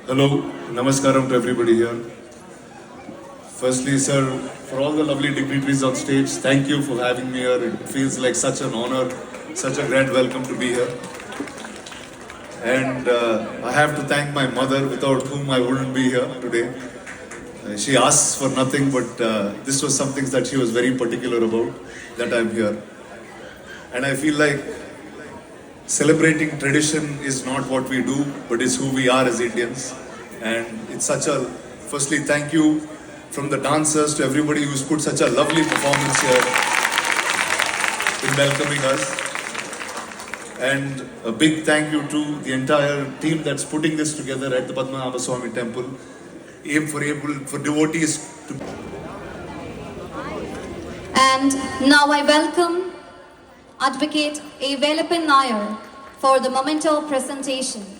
Hello, namaskaram to everybody here. Firstly, sir, for all the lovely dignitaries on stage, thank you for having me here. It feels like such an honor, such a grand welcome to be here. And I have to thank my mother, without whom I wouldn't be here today. She asks for nothing, but this was something that she was very particular about, that I'm here. And I feel like celebrating tradition is not what we do, but it's who we are as Indians. And it's such a, firstly, thank you from the dancers to everybody who's put such a lovely performance here in welcoming us. And a big thank you to the entire team that's putting this together at the Padmanabha Swami Temple. For devotees to. And now I welcome Advocate A. Velappan Nair for the memento presentation.